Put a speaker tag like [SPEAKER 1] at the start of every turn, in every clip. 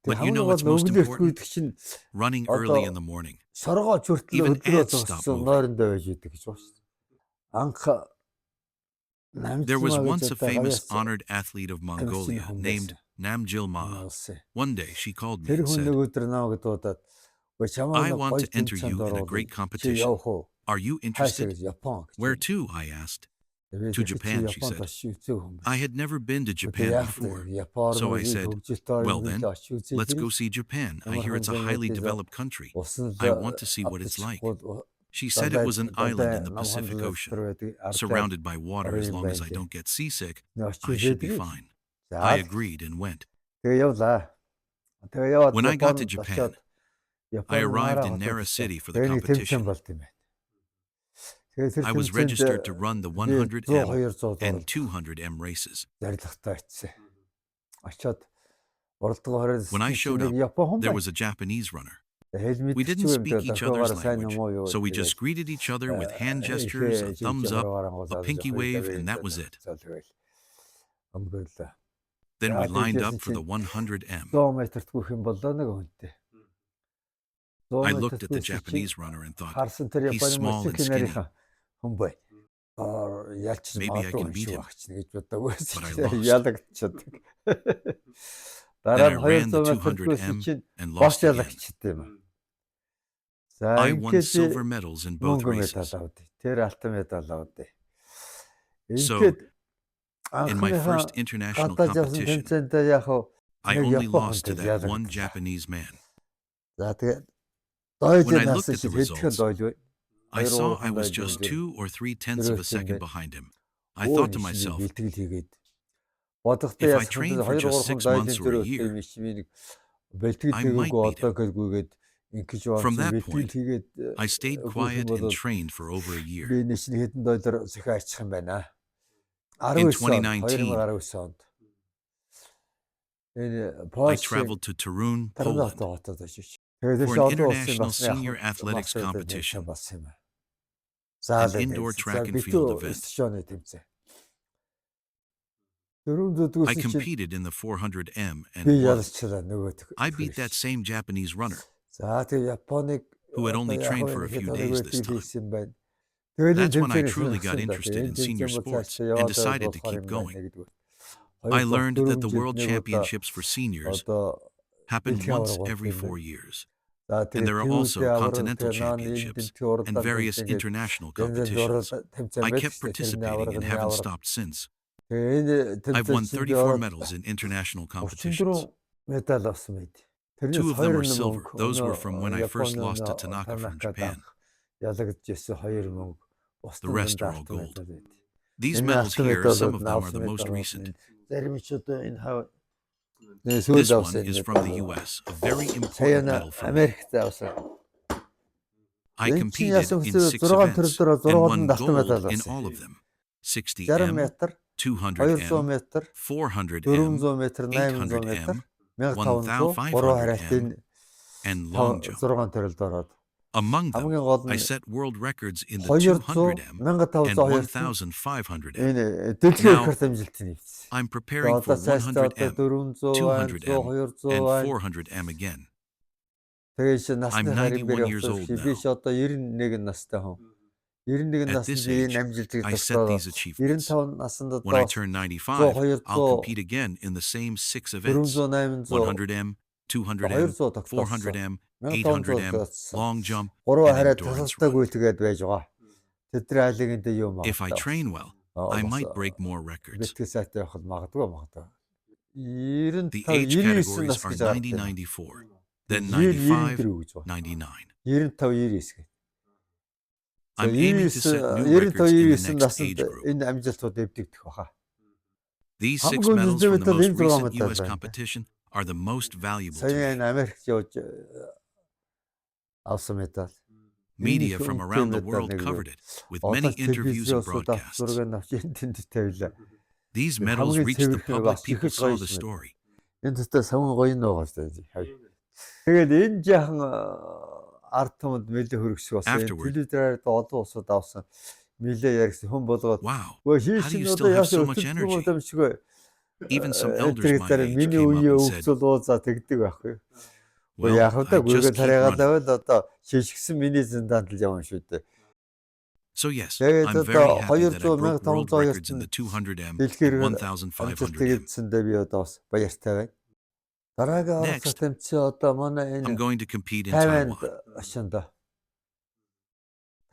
[SPEAKER 1] But you know what's most important? Running early in the morning. Even ants stop moving. There was once a famous honored athlete of Mongolia named Namgyal Ma. One day she called me and said, I want to enter you in a great competition. Are you interested? Where to? I asked. To Japan, she said. I had never been to Japan before. So I said, well then, let's go see Japan. I hear it's a highly developed country. I want to see what it's like. She said it was an island in the Pacific Ocean, surrounded by water. As long as I don't get seasick, I should be fine. I agreed and went. When I got to Japan, I arrived in Nara City for the competition. I was registered to run the 100M and 200M races. When I showed up, there was a Japanese runner. We didn't speak each other's language, so we just greeted each other with hand gestures, a thumbs up, a pinky wave, and that was it. Then we lined up for the 100M. I looked at the Japanese runner and thought, he's small and skinny. Maybe I can beat him, but I lost. Then I ran the 200M and lost again. I won silver medals in both races. So, in my first international competition, I only lost to that one Japanese man. When I looked at the results, I saw I was just 2 or 3/10 of a second behind him. I thought to myself, if I trained for just 6 months or a year, I might beat him. From that point, I stayed quiet and trained for over a year. In 2019, I traveled to Torun, Poland, for an international senior athletics competition, an indoor track and field event. I competed in the 400M and won. I beat that same Japanese runner, who had only trained for a few days this time. That's when I truly got interested in senior sports and decided to keep going. I learned that the World Championships for seniors happen once every 4 years. And there are also continental championships and various international competitions. I kept participating and haven't stopped since. I've won 34 medals in international competitions. 2 of them are silver. Those were from when I first lost to Tanaka from Japan. The rest are all gold. These medals here, some of them are the most recent. This one is from the US, a very important medal for me. I competed in 6 events and won gold in all of them. 60M, 200M, 400M, 800M, 1,500M, and long jump. Among them, I set world records in the 200M and 1,500M. Now, I'm preparing for 100M, 200M, and 400M again. I'm 91 years old now. At this age, I set these achievements. When I turn 95, I'll compete again in the same 6 events: 100M, 200M, 400M, 800M, long jump, and endurance run. If I train well, I might break more records. The age categories are 90-94, then 95-99. I'm aiming to set new records in the next age group. These 6 medals from the most recent U.S. competition are the most valuable to me. Media from around the world covered it, with many interviews and broadcasts. These medals reached the public, people saw the story. Afterward, wow, how do you still have so much energy? Even some elders my age
[SPEAKER 2] миний
[SPEAKER 1] came up
[SPEAKER 2] үеийн
[SPEAKER 1] and said,
[SPEAKER 2] өвцөл уузаа тэгдэг байхгүй.
[SPEAKER 1] well,
[SPEAKER 2] Яг
[SPEAKER 1] I
[SPEAKER 2] удаа
[SPEAKER 1] just
[SPEAKER 2] гүйгээд
[SPEAKER 1] keep
[SPEAKER 2] хараагаад
[SPEAKER 1] running.
[SPEAKER 2] аваад одоо шишгсэн миний зиндаанд л явна шүү дээ.
[SPEAKER 1] So yes,
[SPEAKER 2] Тэгээд
[SPEAKER 1] I'm very
[SPEAKER 2] одоо
[SPEAKER 1] happy that I
[SPEAKER 2] 200
[SPEAKER 1] broke world
[SPEAKER 2] 1500
[SPEAKER 1] records in the 200M
[SPEAKER 2] дэлхийр
[SPEAKER 1] and
[SPEAKER 2] амжилт
[SPEAKER 1] 1500M.
[SPEAKER 2] хийгээдсэндээ би одоо бас баяртай байна. Дараагийн оролцоо
[SPEAKER 1] Next,
[SPEAKER 2] тэмцээн одоо манай
[SPEAKER 1] I'm
[SPEAKER 2] энэ
[SPEAKER 1] going to compete in
[SPEAKER 2] Тайванд
[SPEAKER 1] Taiwan.
[SPEAKER 2] ашинда.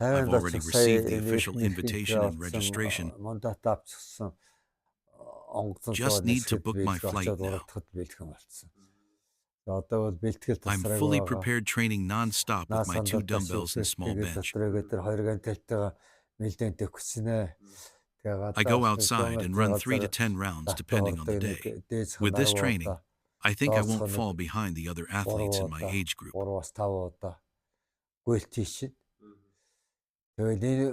[SPEAKER 1] I've
[SPEAKER 2] Тайванд
[SPEAKER 1] already
[SPEAKER 2] очих
[SPEAKER 1] received
[SPEAKER 2] сая
[SPEAKER 1] the official invitation and
[SPEAKER 2] авсан
[SPEAKER 1] registration.
[SPEAKER 2] мандат авчихсан онгоцон
[SPEAKER 1] Just need to book my flight now.
[SPEAKER 2] бэлтгэн болсон. Одоо бол бэлтгэл
[SPEAKER 1] I'm
[SPEAKER 2] тасраг
[SPEAKER 1] fully
[SPEAKER 2] байгаа.
[SPEAKER 1] prepared training non-stop with my 2 dumbbells and small bench.
[SPEAKER 2] Тэр 2 ганталтайгаа нэлээд төгснэ.
[SPEAKER 1] I go outside and run 3 to 10 rounds depending on the day. With this training, I think I won't fall behind the other athletes in my age group.
[SPEAKER 2] 3-5 удаа гүйлт хийшин. Тэгээд энэ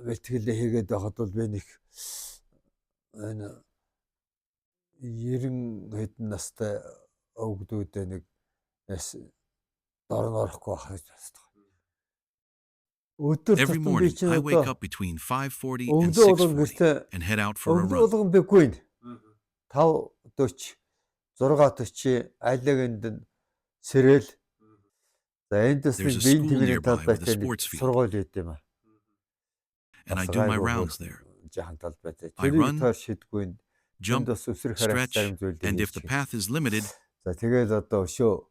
[SPEAKER 2] бэлтгэлээ хийгээд байхад бол би нэг энэ 90 хэдэн настай өвгдүүдээ нэг дор нь орохгүй байх гэж байна.
[SPEAKER 1] Every morning, I wake up between 5:40 and 6:40 and head out for a run.
[SPEAKER 2] Өвгдөө болгон бэгүй нэ. 5:40 6:40 айлганд нь сэрэл. За эндээс нэг биеийн тэмрийн талбайтай сургууль үүд юм аа.
[SPEAKER 1] And I do my rounds there.
[SPEAKER 2] Жахан талбайтай.
[SPEAKER 1] I run,
[SPEAKER 2] шидгүй.
[SPEAKER 1] jump, stretch, and if the path is limited,
[SPEAKER 2] за тэгээд одоо өшөө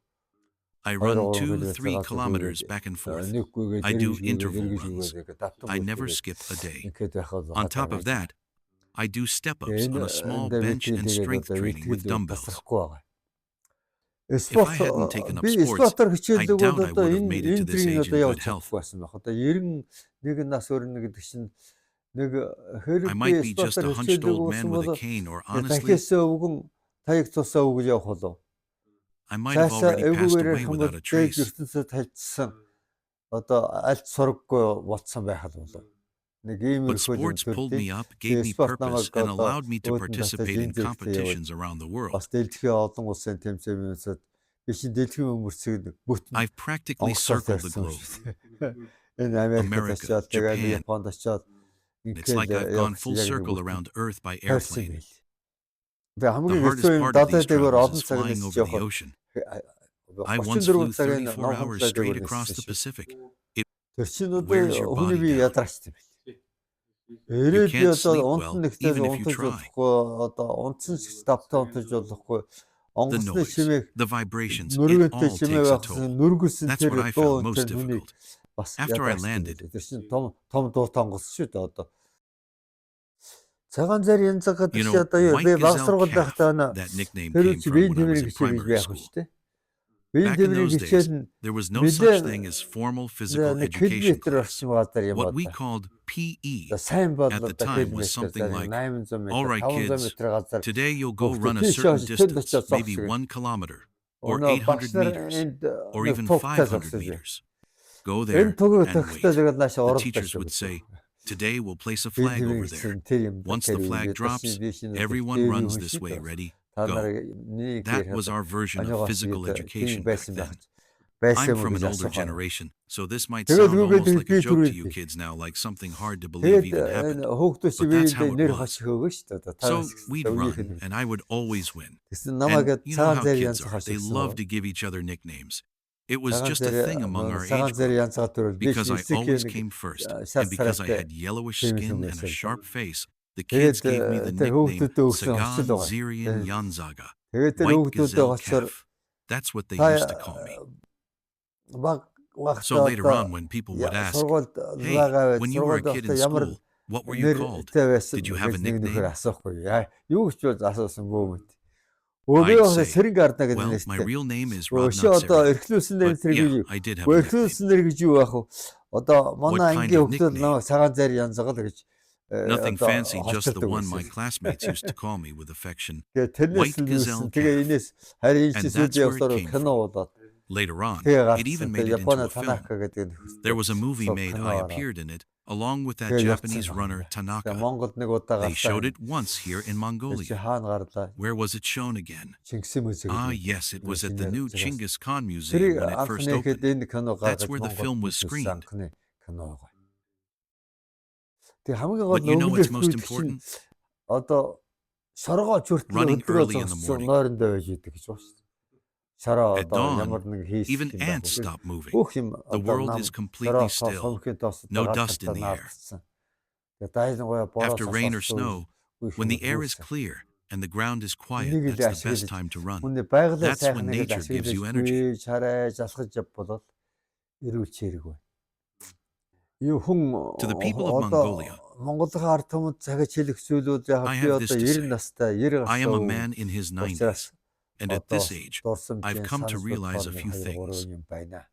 [SPEAKER 1] I run 2-3 kilometers back and forth. I do interval runs. I never skip a day. On top of that, I do step-ups on a small bench and strength training with dumbbells. If I hadn't taken up sports, I doubt I would have made it to this age in good health. I might be just a hunched old man with a cane, or honestly, I might have already passed away without a trace. But sports pulled me up, gave me purpose, and allowed me to participate in competitions around the world. I've practically circled the globe. America, Japan. It's like I've gone full circle around Earth by airplane. The hardest part of these travels is flying over the ocean. I once flew 34 hours straight across the Pacific. Where's your body down? You can't sleep well, even if you try. The noise, the vibrations, it all takes a toll. That's what I found most difficult. After I landed, you know, White Gazelle Calf, that nickname came from when I was in primary school. Back in those days, there was no such thing as formal physical education class. What we called PE at the time was something like, all right, kids, today you'll go run a certain distance, maybe 1 kilometer, or 800 meters, or even 500 meters. Go there and wait. The teachers would say, today we'll place a flag over there. Once the flag drops, everyone runs this way, ready? Go. That was our version of physical education back then. I'm from an older generation, so this might sound almost like a joke to you kids now, like something hard to believe even happened. But that's how it was. So we'd run, and I would always win. And you know how kids are. They love to give each other nicknames. It was just a thing among our age group. Because I always came first, and because I had yellowish skin and a sharp face, the kids gave me the nickname Sagan Zirian Yanzaga, White Gazelle Calf. That's what they used to call me. So later on, when people would ask, hey, when you were a kid in school, what were you called? Did you have a nickname? Well, my real name is Rodnat Seri. But yeah, I did have a nickname. What kind of nickname? Nothing fancy, just the one my classmates used to call me with affection, White Gazelle Calf. And that's where it came from. Later on, it even made it into a film. There was a movie made, I appeared in it, along with that Japanese runner Tanaka. They showed it once here in Mongolia. Where was it shown again? Ah, yes, it was at the new Chinggis Khan Museum when it first opened. That's where the film was screened. But you know what's most important?
[SPEAKER 2] шоргоо хүртэл
[SPEAKER 1] Running
[SPEAKER 2] өдрөө
[SPEAKER 1] early in the
[SPEAKER 2] зогсож
[SPEAKER 1] morning.
[SPEAKER 2] нойрондоо байж идэг гэж байна шүү дээ. Шороо
[SPEAKER 1] At
[SPEAKER 2] одоо
[SPEAKER 1] dawn,
[SPEAKER 2] ямар нэг хийх
[SPEAKER 1] even
[SPEAKER 2] юм
[SPEAKER 1] ants
[SPEAKER 2] байна.
[SPEAKER 1] stop moving.
[SPEAKER 2] Бүх юм
[SPEAKER 1] The
[SPEAKER 2] одоо
[SPEAKER 1] world
[SPEAKER 2] нам
[SPEAKER 1] is completely
[SPEAKER 2] шороо
[SPEAKER 1] still.
[SPEAKER 2] сумхийн тоос
[SPEAKER 1] No
[SPEAKER 2] дараа
[SPEAKER 1] dust in
[SPEAKER 2] талаа
[SPEAKER 1] the air.
[SPEAKER 2] наадсан. Тэгээ дайлангуяа бороо
[SPEAKER 1] After rain or
[SPEAKER 2] сасалсан
[SPEAKER 1] snow,
[SPEAKER 2] үе
[SPEAKER 1] when the
[SPEAKER 2] их
[SPEAKER 1] air is
[SPEAKER 2] хөөсөн.
[SPEAKER 1] clear and the ground is quiet,
[SPEAKER 2] Энийг л
[SPEAKER 1] that's the best
[SPEAKER 2] ашиглаж
[SPEAKER 1] time to run.
[SPEAKER 2] үнэ байгалаа
[SPEAKER 1] That's when
[SPEAKER 2] сайхныг л
[SPEAKER 1] nature gives you
[SPEAKER 2] ашиглаж
[SPEAKER 1] energy.
[SPEAKER 2] бие чарай залхаж явбал эрүүл чирэг байна. Юу хүн
[SPEAKER 1] To the people of
[SPEAKER 2] одоо
[SPEAKER 1] Mongolia,
[SPEAKER 2] Монголын ард түмэнд цагаж хэлэх зүйлүүд яг
[SPEAKER 1] I
[SPEAKER 2] би
[SPEAKER 1] have this
[SPEAKER 2] одоо
[SPEAKER 1] to
[SPEAKER 2] 90
[SPEAKER 1] say.
[SPEAKER 2] настай 90
[SPEAKER 1] I am a
[SPEAKER 2] гарсан
[SPEAKER 1] man in his 90s, and at this age, I've come to realize a few things.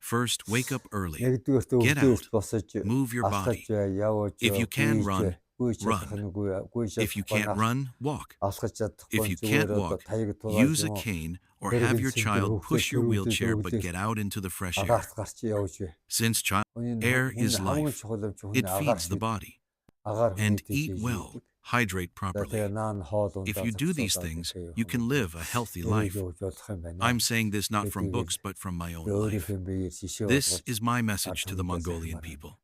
[SPEAKER 1] First, wake up early.
[SPEAKER 2] Нэгдүгээрт
[SPEAKER 1] Get
[SPEAKER 2] өвдөөс
[SPEAKER 1] out.
[SPEAKER 2] босож
[SPEAKER 1] Move your
[SPEAKER 2] алхаж
[SPEAKER 1] body.
[SPEAKER 2] явж
[SPEAKER 1] If you can
[SPEAKER 2] гүйж,
[SPEAKER 1] run,
[SPEAKER 2] гүйж
[SPEAKER 1] run.
[SPEAKER 2] чадахгүй гүйж
[SPEAKER 1] If you can't run, walk.
[SPEAKER 2] алхаж чадахгүй
[SPEAKER 1] If you can't
[SPEAKER 2] зүгээр одоо
[SPEAKER 1] walk,
[SPEAKER 2] таяг тулаад
[SPEAKER 1] use a cane or have your child push your wheelchair, but get out into the fresh air.
[SPEAKER 2] агаарт гарч явж бай.
[SPEAKER 1] Since air is life, it feeds the body. And eat well, hydrate properly. If you do these things, you can live a healthy life. I'm saying this not from books, but from my own life. This is my message to the Mongolian people.